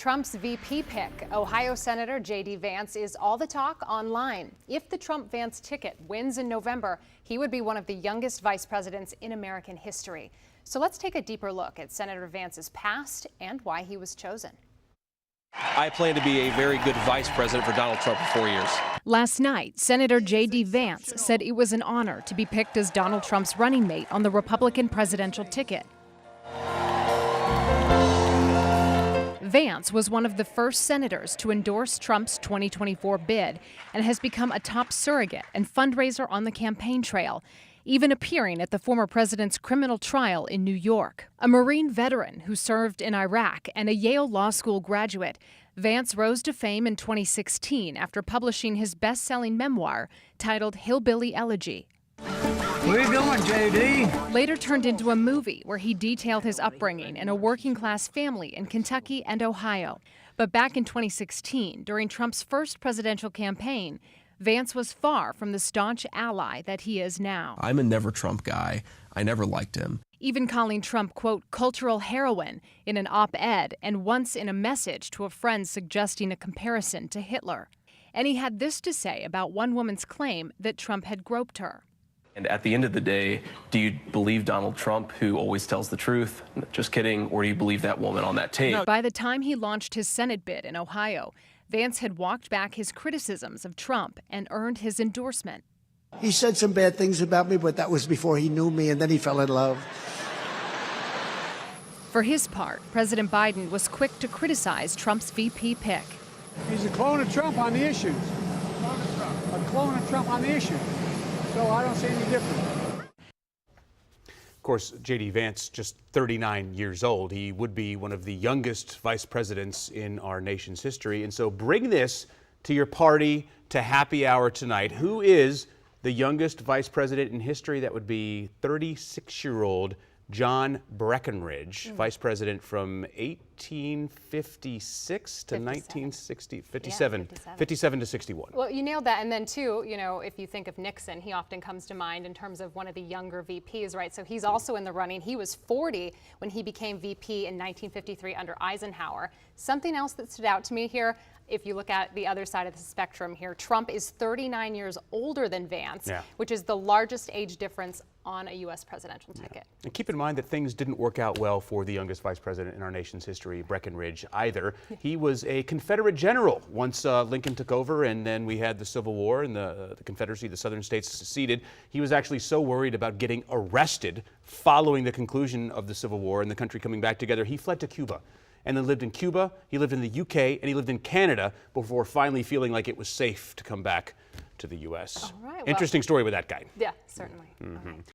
Trump's VP pick, Ohio Senator J.D. Vance, is all the talk online. If the Trump-Vance ticket wins in November, he would be one of the youngest vice presidents in American history. So let's take a deeper look at Senator Vance's past and why he was chosen. I plan to be a very good vice president for Donald Trump for 4 years. Last night, Senator J.D. Vance said it was an honor to be picked as Donald Trump's running mate on the Republican presidential ticket. Vance was one of the first senators to endorse Trump's 2024 bid and has become a top surrogate and fundraiser on the campaign trail, even appearing at the former president's criminal trial in New York. A Marine veteran who served in Iraq and a Yale Law School graduate, Vance rose to fame in 2016 after publishing his best-selling memoir titled Hillbilly Elegy. Where you going, J.D.? Later turned into a movie where he detailed his upbringing in a working-class family in Kentucky and Ohio. But back in 2016, during Trump's first presidential campaign, Vance was far from the staunch ally that he is now. I'm a never Trump guy. I never liked him. Even calling Trump, quote, cultural heroine in an op-ed and once in a message to a friend suggesting a comparison to Hitler. And he had this to say about one woman's claim that Trump had groped her. And at the end of the day, do you believe Donald Trump, who always tells the truth? Just kidding. Or do you believe that woman on that tape? By the time he launched his Senate bid in Ohio, Vance had walked back his criticisms of Trump and earned his endorsement. He said some bad things about me, but that was before he knew me, and then he fell in love. For his part, President Biden was quick to criticize Trump's VP pick. He's a clone of Trump on the issues. A clone of Trump on the issues. So I don't see any difference. Of course, J.D. Vance, just 39 years old. He would be one of the youngest vice presidents in our nation's history. And so bring this to your party, to happy hour tonight. Who is the youngest vice president in history? That would be 36-year-old John Breckinridge, vice president from 1856 to 57 to 61. Well, you nailed that. And then, too, you know, if you think of Nixon, he often comes to mind in terms of one of the younger VPs, right? So he's also in the running. He was 40 when he became VP in 1953 under Eisenhower. Something else that stood out to me here, if you look at the other side of the spectrum here, Trump is 39 years older than Vance, which is the largest age difference on a U.S. presidential ticket. And keep in mind that things didn't work out well for the youngest vice president in our nation's history, Breckinridge, either. He was a Confederate general once Lincoln took over, and then we had the Civil War and the Confederacy, the southern states seceded. He was actually so worried about getting arrested following the conclusion of the Civil War and the country coming back together, he fled to Cuba. And then lived in Cuba, he lived in the UK, and he lived in Canada before finally feeling like it was safe to come back to the U.S. All right, well, interesting story with that guy. Yeah, certainly.